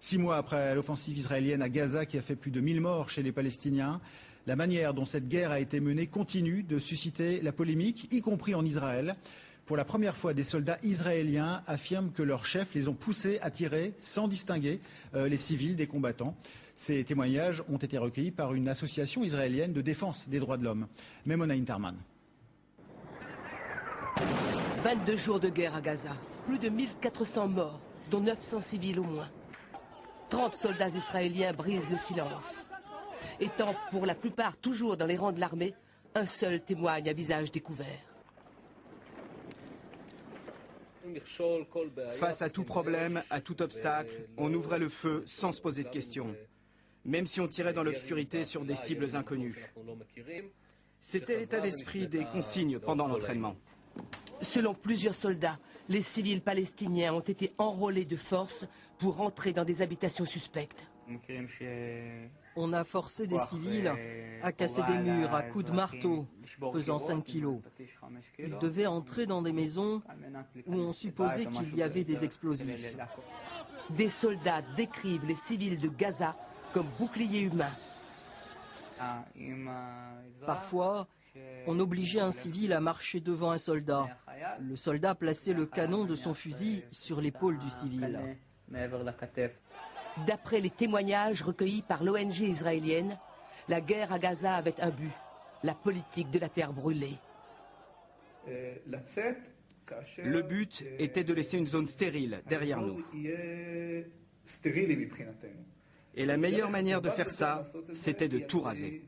6 mois après l'offensive israélienne à Gaza qui a fait plus de 1000 morts chez les Palestiniens, la manière dont cette guerre a été menée continue de susciter la polémique, y compris en Israël. Pour la première fois, des soldats israéliens affirment que leurs chefs les ont poussés à tirer sans distinguer les civils des combattants. Ces témoignages ont été recueillis par une association israélienne de défense des droits de l'homme. Memona Interman. 22 jours de guerre à Gaza, plus de 1400 morts, dont 900 civils au moins. 30 soldats israéliens brisent le silence. Étant pour la plupart toujours dans les rangs de l'armée, un seul témoigne à visage découvert. Face à tout problème, à tout obstacle, on ouvrait le feu sans se poser de questions. Même si on tirait dans l'obscurité sur des cibles inconnues. C'était l'état d'esprit des consignes pendant l'entraînement. Selon plusieurs soldats, les civils palestiniens ont été enrôlés de force pour entrer dans des habitations suspectes. On a forcé des civils à casser des murs à coups de marteau, pesant 5 kilos. Ils devaient entrer dans des maisons où on supposait qu'il y avait des explosifs. Des soldats décrivent les civils de Gaza comme boucliers humains. Parfois, on obligeait un civil à marcher devant un soldat. Le soldat plaçait le canon de son fusil sur l'épaule du civil. D'après les témoignages recueillis par l'ONG israélienne, la guerre à Gaza avait un but, la politique de la terre brûlée. Le but était de laisser une zone stérile derrière nous. Et la meilleure manière de faire ça, c'était de tout raser.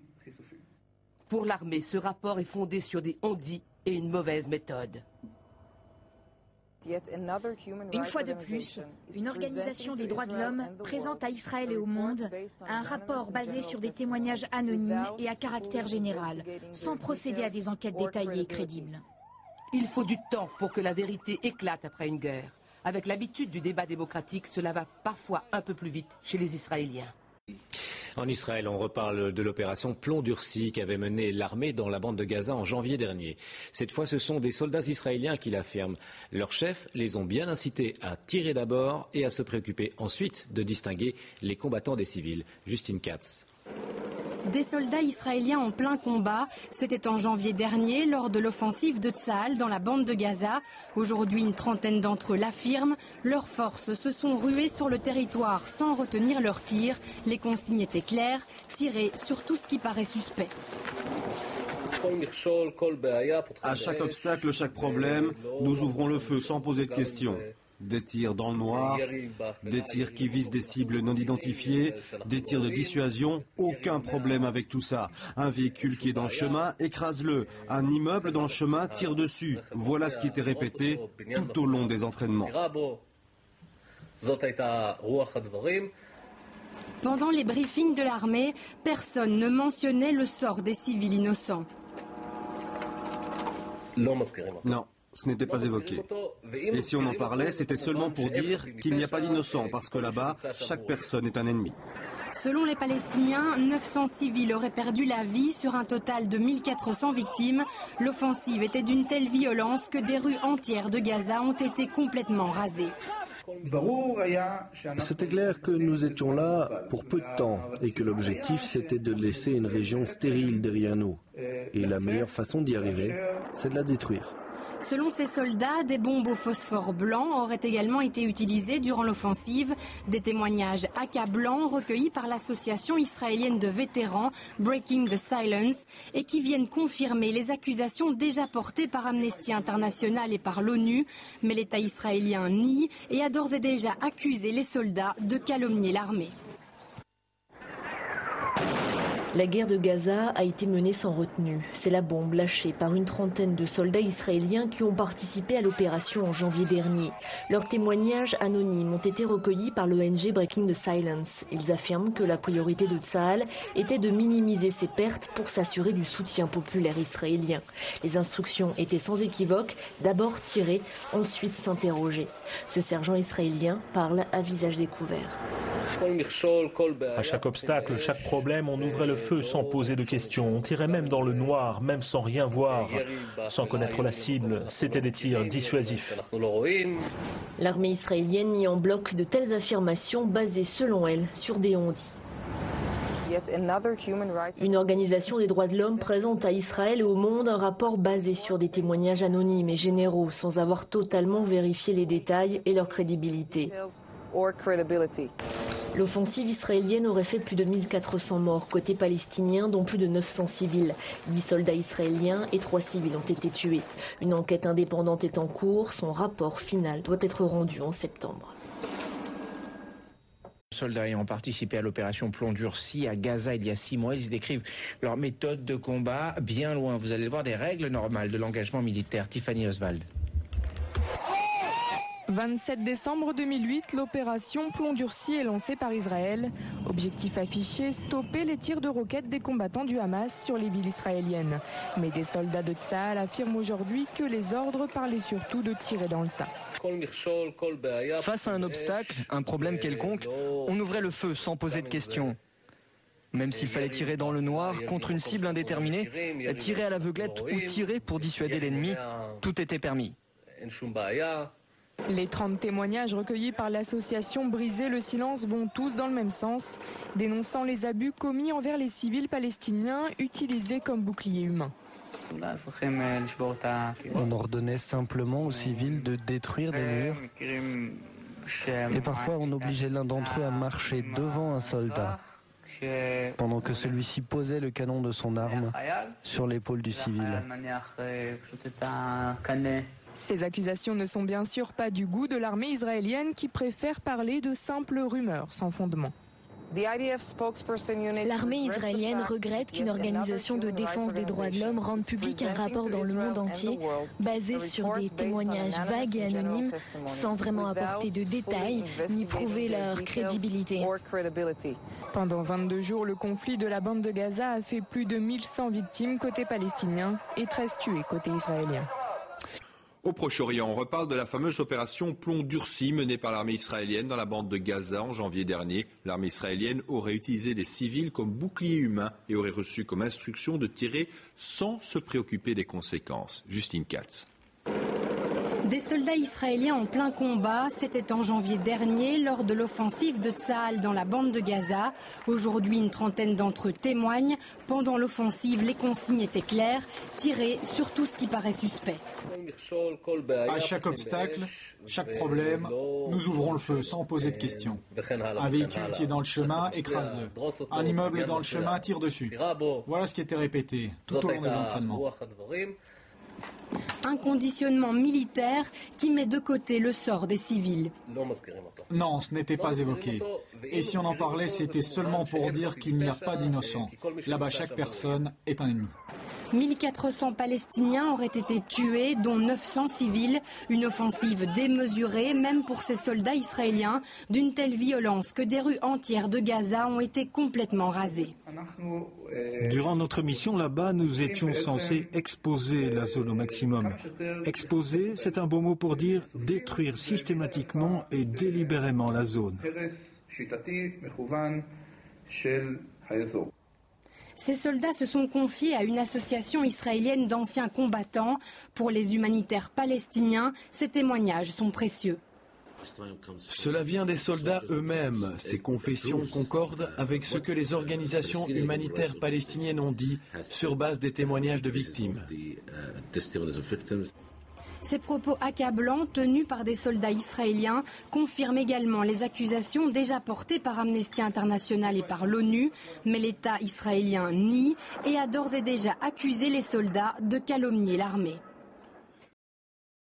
Pour l'armée, ce rapport est fondé sur des on-dit et une mauvaise méthode. Une fois de plus, une organisation des droits de l'homme présente à Israël et au monde un rapport basé sur des témoignages anonymes et à caractère général, sans procéder à des enquêtes détaillées et crédibles. Il faut du temps pour que la vérité éclate après une guerre. Avec l'habitude du débat démocratique, cela va parfois un peu plus vite chez les Israéliens. En Israël, on reparle de l'opération Plomb durci qu'avait menée l'armée dans la bande de Gaza en janvier dernier. Cette fois, ce sont des soldats israéliens qui l'affirment. Leurs chefs les ont bien incités à tirer d'abord et à se préoccuper ensuite de distinguer les combattants des civils. Justine Katz. Des soldats israéliens en plein combat, c'était en janvier dernier lors de l'offensive de Tsahal dans la bande de Gaza. Aujourd'hui, une trentaine d'entre eux l'affirment. Leurs forces se sont ruées sur le territoire sans retenir leurs tirs. Les consignes étaient claires, tirer sur tout ce qui paraît suspect. À chaque obstacle, chaque problème, nous ouvrons le feu sans poser de questions. Des tirs dans le noir, des tirs qui visent des cibles non identifiées, des tirs de dissuasion, aucun problème avec tout ça. Un véhicule qui est dans le chemin, écrase-le. Un immeuble dans le chemin, tire dessus. Voilà ce qui était répété tout au long des entraînements. Pendant les briefings de l'armée, personne ne mentionnait le sort des civils innocents. Non. Ce n'était pas évoqué. Et si on en parlait, c'était seulement pour dire qu'il n'y a pas d'innocents, parce que là-bas, chaque personne est un ennemi. Selon les Palestiniens, 900 civils auraient perdu la vie sur un total de 1400 victimes. L'offensive était d'une telle violence que des rues entières de Gaza ont été complètement rasées. C'était clair que nous étions là pour peu de temps et que l'objectif c'était de laisser une région stérile derrière nous. Et la meilleure façon d'y arriver, c'est de la détruire. Selon ces soldats, des bombes au phosphore blanc auraient également été utilisées durant l'offensive. Des témoignages accablants recueillis par l'association israélienne de vétérans Breaking the Silence et qui viennent confirmer les accusations déjà portées par Amnesty International et par l'ONU. Mais l'État israélien nie et a d'ores et déjà accusé les soldats de calomnier l'armée. La guerre de Gaza a été menée sans retenue. C'est la bombe lâchée par une trentaine de soldats israéliens qui ont participé à l'opération en janvier dernier. Leurs témoignages anonymes ont été recueillis par l'ONG Breaking the Silence. Ils affirment que la priorité de Tsahal était de minimiser ses pertes pour s'assurer du soutien populaire israélien. Les instructions étaient sans équivoque, d'abord tirer, ensuite s'interroger. Ce sergent israélien parle à visage découvert. À chaque obstacle, chaque problème, on ouvrait le feu sans poser de questions. On tirait même dans le noir, même sans rien voir, sans connaître la cible. C'était des tirs dissuasifs. L'armée israélienne nie en bloc de telles affirmations basées, selon elle, sur des on-dit. Une organisation des droits de l'homme présente à Israël et au monde un rapport basé sur des témoignages anonymes et généraux, sans avoir totalement vérifié les détails et leur crédibilité. L'offensive israélienne aurait fait plus de 1400 morts côté palestinien, dont plus de 900 civils. 10 soldats israéliens et 3 civils ont été tués. Une enquête indépendante est en cours. Son rapport final doit être rendu en septembre. Les soldats ayant participé à l'opération Plomb Durci à Gaza il y a 6 mois, ils décrivent leur méthode de combat bien loin, vous allez le voir, des règles normales de l'engagement militaire. Tiffany Oswald. 27 décembre 2008, l'opération Plomb Durci est lancée par Israël. Objectif affiché, stopper les tirs de roquettes des combattants du Hamas sur les villes israéliennes. Mais des soldats de Tsahal affirment aujourd'hui que les ordres parlaient surtout de tirer dans le tas. Face à un obstacle, un problème quelconque, on ouvrait le feu sans poser de questions. Même s'il fallait tirer dans le noir contre une cible indéterminée, tirer à l'aveuglette ou tirer pour dissuader l'ennemi, tout était permis. Les 30 témoignages recueillis par l'association Briser le silence vont tous dans le même sens, dénonçant les abus commis envers les civils palestiniens utilisés comme boucliers humains. On ordonnait simplement aux civils de détruire des murs et parfois on obligeait l'un d'entre eux à marcher devant un soldat pendant que celui-ci posait le canon de son arme sur l'épaule du civil. Ces accusations ne sont bien sûr pas du goût de l'armée israélienne qui préfère parler de simples rumeurs sans fondement. L'armée israélienne regrette qu'une organisation de défense des droits de l'homme rende public un rapport dans le monde entier basé sur des témoignages vagues et anonymes sans vraiment apporter de détails ni prouver leur crédibilité. Pendant 22 jours, le conflit de la bande de Gaza a fait plus de 1100 victimes côté palestinien et 13 tués côté israélien. Au Proche-Orient, on reparle de la fameuse opération Plomb Durci menée par l'armée israélienne dans la bande de Gaza en janvier dernier. L'armée israélienne aurait utilisé des civils comme boucliers humains et aurait reçu comme instruction de tirer sans se préoccuper des conséquences. Justine Katz. Des soldats israéliens en plein combat, c'était en janvier dernier lors de l'offensive de Tsahal dans la bande de Gaza. Aujourd'hui, une trentaine d'entre eux témoignent. Pendant l'offensive, les consignes étaient claires, tirer sur tout ce qui paraît suspect. À chaque obstacle, chaque problème, nous ouvrons le feu sans poser de questions. Un véhicule qui est dans le chemin, écrase-le. Un immeuble dans le chemin, tire dessus. Voilà ce qui était répété tout au long des entraînements. Un conditionnement militaire qui met de côté le sort des civils. Non, ce n'était pas évoqué. Et si on en parlait, c'était seulement pour dire qu'il n'y a pas d'innocents. Là-bas, chaque personne est un ennemi. 1400 Palestiniens auraient été tués, dont 900 civils. Une offensive démesurée, même pour ces soldats israéliens, d'une telle violence que des rues entières de Gaza ont été complètement rasées. Durant notre mission là-bas, nous étions censés exposer la zone au maximum. Exposer, c'est un beau mot pour dire détruire systématiquement et délibérément la zone. Ces soldats se sont confiés à une association israélienne d'anciens combattants. Pour les humanitaires palestiniens, ces témoignages sont précieux. Cela vient des soldats eux-mêmes. Ces confessions concordent avec ce que les organisations humanitaires palestiniennes ont dit sur base des témoignages de victimes. Ces propos accablants tenus par des soldats israéliens confirment également les accusations déjà portées par Amnesty International et par l'ONU, mais l'État israélien nie et a d'ores et déjà accusé les soldats de calomnier l'armée.